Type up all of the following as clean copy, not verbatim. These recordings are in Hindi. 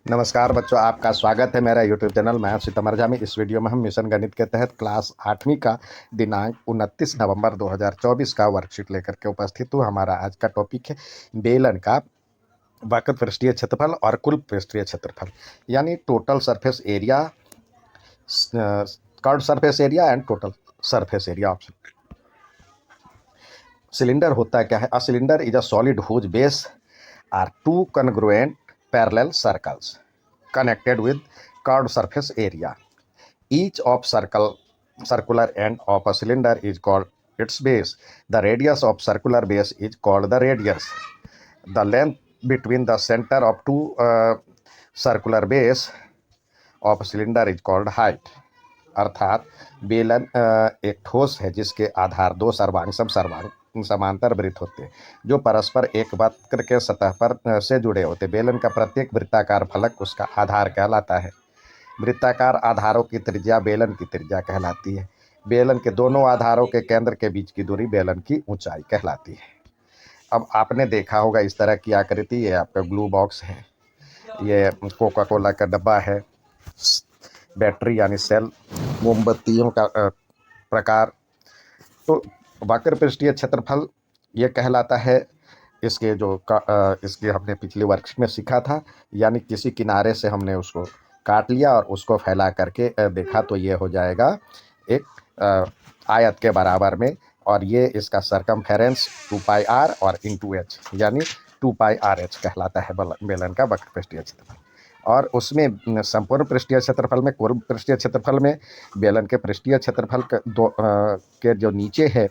नमस्कार बच्चों, आपका स्वागत है मेरा यूट्यूब चैनल मैथ्स विद अमर में। इस वीडियो में हम मिशन गणित के तहत क्लास 8वीं का दिनांक 29 नवंबर 2024 का वर्कशीट लेकर के उपस्थित हूँ। हमारा आज का टॉपिक है बेलन का वक्र पृष्ठीय क्षेत्रफल और कुल पृष्ठीय क्षेत्रफल, यानी total surface area, curved surface area and total surface area option. Cylinder होता क्या है? A cylinder is a solid whose base are two congruent parallel circles connected with curved surface area. Each of circular end of a cylinder is called its base. The radius of circular base is called the radius. The length between the center of two circular base of a cylinder is called height. अर्थात बेलन एक ठोस है जिसके आधार दो सर्वांग समांतर वृत्त होते हैं जो परस्पर एक वक्र के सतह पर से जुड़े होते हैं। बेलन का प्रत्येक वृत्ताकार फलक उसका आधार कहलाता है। वृत्ताकार आधारों की त्रिज्या बेलन की त्रिज्या कहलाती है। बेलन के दोनों आधारों के केंद्र के बीच की दूरी बेलन की ऊंचाई कहलाती है। अब आपने देखा होगा इस तरह की आकृति, ये आपका ग्लू बॉक्स है, ये कोका कोला का डब्बा है, बैटरी यानी सेल, मोमबत्तियों का प्रकार। तो वक्र पृष्ठीय क्षेत्रफल ये कहलाता है। इसके जो इसके हमने पिछले वर्कशीट में सीखा था, यानी किसी किनारे से हमने उसको काट लिया और उसको फैला करके देखा तो ये हो जाएगा एक आयत के बराबर में, और ये इसका सरकमफेरेंस 2πr और इंटू एच यानी 2πrh कहलाता है बेलन का वक्र पृष्ठीय क्षेत्रफल। और उसमें संपूर्ण पृष्ठीय क्षेत्रफल में, कुल पृष्ठीय क्षेत्रफल में बेलन के पृष्ठीय क्षेत्रफल के जो नीचे है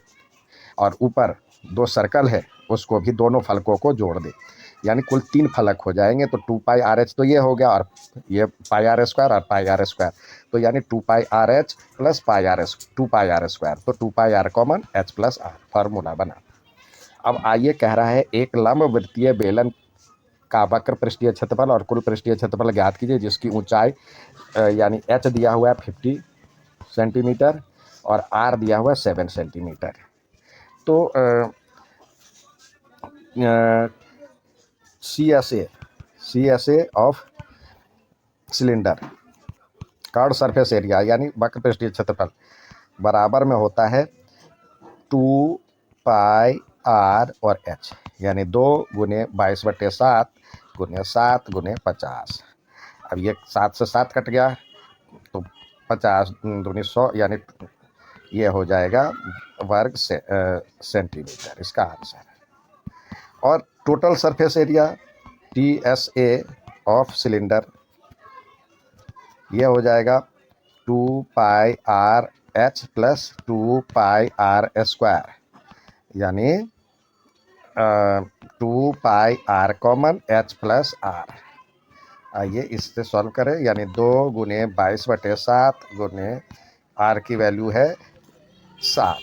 और ऊपर दो सर्कल है उसको भी दोनों फलकों को जोड़ दे, यानी कुल 3 फलक हो जाएंगे। तो 2πrh तो ये हो गया, और ये πr² और πr², तो यानी 2πrh प्लस πr, 2πr², तो 2πr common h plus r formula बना। अब आइए, कह रहा है एक लंबवृत्तीय बेलन का वक्र पृष्ठीय क्षेत्रफल और कुल पृष्ठीय क्षेत्रफल ज्ञात कीजिए जिसकी ऊंचाई यानी h दिया हुआ है 50 सेंटीमीटर और r दिया हुआ है 7 सेंटीमीटर। तो C S A of cylinder curved surface area यानी वक्र पृष्ठीय क्षेत्रफल बराबर में होता है 2πr और h, यानी 2 गुने 22/7 गुने 7 गुने 50। अब ये 7 से 7 कट गया तो 50 दूनी 100, यानी ये हो जाएगा वर्ग सेंटीमीटर, इसका आंसर है। और total surface area TSA of cylinder ये हो जाएगा 2πrh प्लस 2πr², यानी 2πr common h plus r। आइए इससे सॉल्व करें, यानी 2 गुने 22/7 गुने r की वैल्यू है 7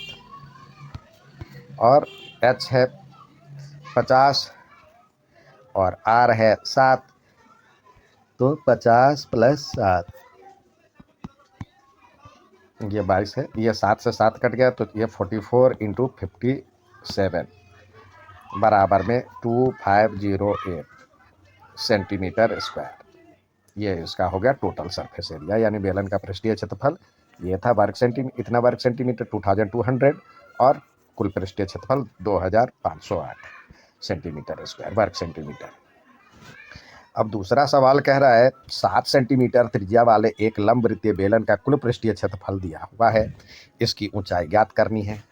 और h है 50 और r है 7, तो 50 प्लस 7 ये 22 है, ये 7 से 7 कट गया तो ये 44 इंटू 57 बराबर में 2508 सेंटीमीटर स्क्वायर। ये इसका हो गया टोटल सरफेस एरिया, यानी बेलन का पृष्ठीय क्षेत्रफल ये था इतना वर्ग सेंटीमीटर 2200, और कुल पृष्ठीय क्षेत्रफल 2508 सेंटीमीटर स्क्वायर वर्ग सेंटीमीटर। अब दूसरा सवाल कह रहा है 7 सेंटीमीटर त्रिज्या वाले एक लंबवृत्तीय बेलन का कुल पृष्ठीय क्षेत्रफल दिया हुआ है, इसकी ऊंचाई ज्ञात करनी है।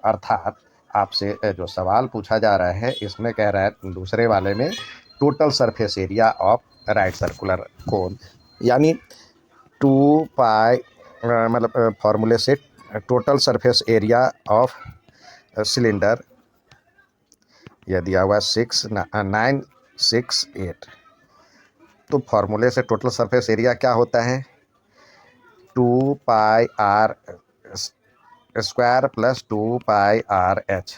अर्थात आपसे जो सवाल पूछा जा रहा है इसमें कह रहा है दूसरे वाले में total surface area of right circular cone, यानी 2π मतलब फॉर्मूले से total surface area of cylinder यह दिया हुआ 968, तो फॉर्मूले से टोटल सरफेस एरिया क्या होता है 2πr² प्लस 2πrh,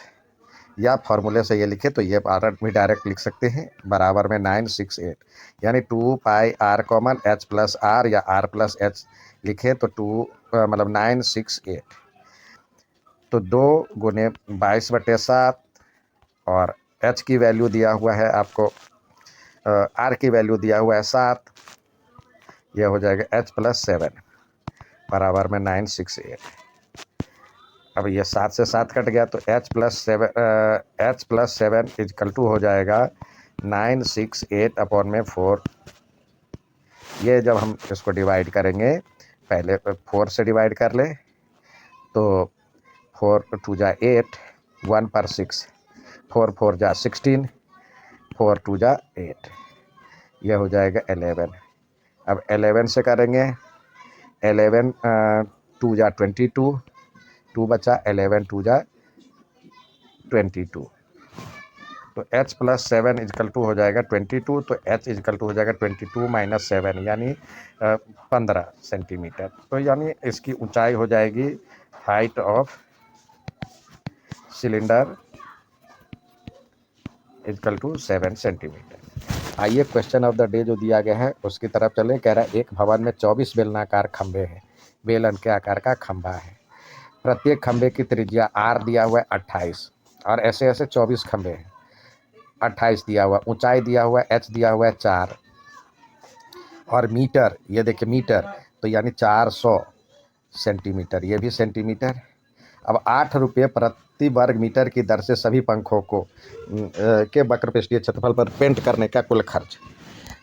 या फॉर्मूले से ये लिखे तो ये भी डायरेक्ट लिख सकते हैं बराबर में 968, यानी 2πr common h plus r या r प्लस h लिखे तो 968, तो 2 गुने 22/7 और h की वैल्यू दिया हुआ है आपको आर की वैल्यू दिया हुआ है 7, ये हो जाएगा H+7 बराबर में 968। अब ये 7 से 7 कट गया तो H+7 इजकल टू हो जाएगा 968/4। ये जब हम इसको डिवाइड करेंगे, पहले 4 से डिवाइड कर ले तो 4 2 जा 8, 1 पर 6, 4 4 जा 16, 4 2 जा 8, ये हो जाएगा 11। अब 11 से करेंगे, 11 2 जा 22, 2 बचा, 11 2 जा 22, तो H+7 इजकल टू हो जाएगा 22, तो H इजकल टू हो जाएगा 22 - 7 यानी 15 सेंटीमीटर। तो यानी इसकी ऊंचाई हो जाएगी, height of cylinder is equal to 7 centimetre. आइए क्वेश्चन ऑफ द डे जो दिया गया है उसकी तरफ चलें। कह रहा है एक भवन में 24 बेलनाकार खंभे हैं, बेलन के आकार का खंभा है, प्रत्येक खंभे की त्रिज्या R दिया हुआ है 28, और ऐसे ऐसे 24 खंभे हैं, 28 दिया हुआ, ऊंचाई दिया हुआ है H दिया हुआ है 4, और मीटर, ये देखिए मीटर तो यानी 400 सेंटीमीटर, ये भी सेंटीमीटर। अब 8 रुपये प्रति वर्ग मीटर की दर से सभी पंखों को के वक्र पृष्ठीय क्षेत्रफल पर पेंट करने का कुल खर्च।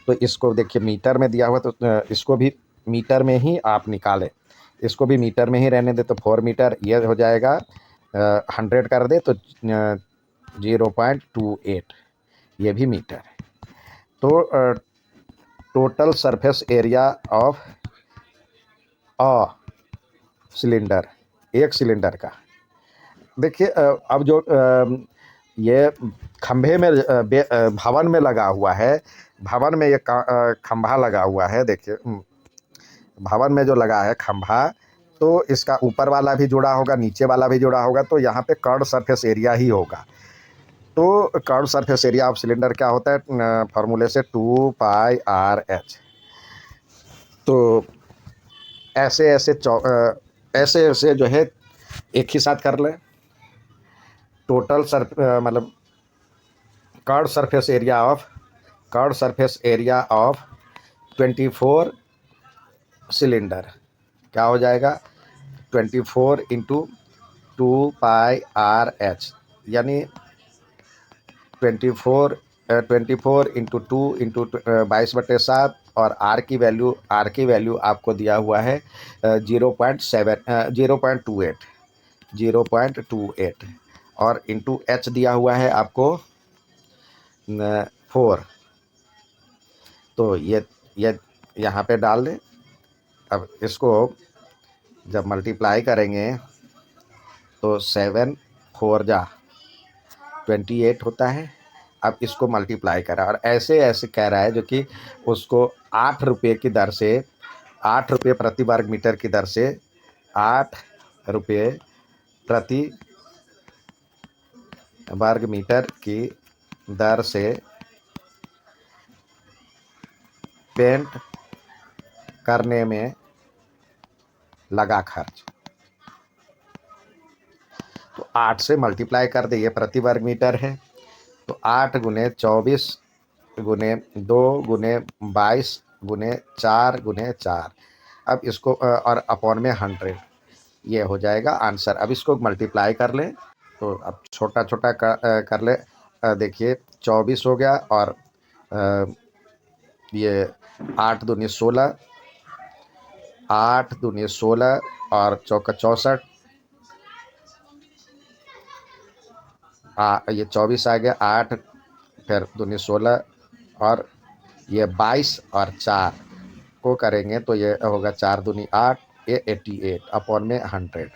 तो इसको देखिए मीटर में दिया हुआ, तो इसको भी मीटर में ही आप निकालें, इसको भी मीटर में ही रहने दे, तो 4 मीटर ये हो जाएगा, 100 कर दे तो 0.28, ये भी मीटर। तो total surface area of a cylinder, एक सिलेंडर का, देखिए अब जो ये खंभे में भवन में लगा हुआ है, भवन में ये खंभा लगा हुआ है, देखिए भवन में जो लगा है खंभा, तो इसका ऊपर वाला भी जुड़ा होगा, नीचे वाला भी जुड़ा होगा, तो यहाँ पे कर्व सरफेस एरिया ही होगा। तो curve surface area of cylinder क्या होता है, फार्मूले से 2πRH। तो ऐसे ऐसे जो है एक ही साथ कर लें, टोटल मतलब curve surface area of 24 cylinder क्या हो जाएगा, 24 × 2πRH, यानी 24 × 2 × 22/7, और R की वैल्यू आपको दिया हुआ है 0.28, और इंटू H दिया हुआ है आपको 4। तो ये यहाँ पे डाल दें। अब इसको जब मल्टीप्लाई करेंगे तो 7 4 जा 28 होता है। अब इसको मल्टीप्लाई करा, और ऐसे ऐसे कह रहा है जो कि उसको 8 रुपये की दर से, 8 रुपये प्रति वर्ग मीटर की दर से, 8 रुपये प्रति वर्ग मीटर की दर से पेंट करने में लगा खर्च। तो 8 से मल्टीप्लाई कर दे, ये प्रति वर्ग मीटर है, तो 8 × 24 × 2 × 22 × 4 × 4, अब इसको और अपॉन में 100, ये हो जाएगा आंसर। अब इसको मल्टीप्लाई कर लें, तो अब छोटा छोटा कर ले, देखिए 24 हो गया, और ये 8 दूनी 16, 8 दूनी 16 और चौका 64, ये 24 आ गया, 8 फिर दूनी 16, और ये 22 और 4 को करेंगे तो ये होगा 4 दूनी 8, ये 88 अपॉन में 100,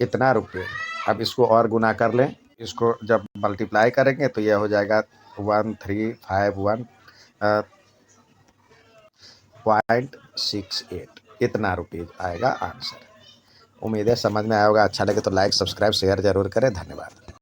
इतना रुपये। अब इसको और गुना कर लें, इसको जब मल्टीप्लाई करेंगे तो यह हो जाएगा 1351.68, इतना रुपये आएगा आंसर। उम्मीद है समझ में आया होगा। अच्छा लगे तो लाइक सब्सक्राइब शेयर जरूर करें। धन्यवाद।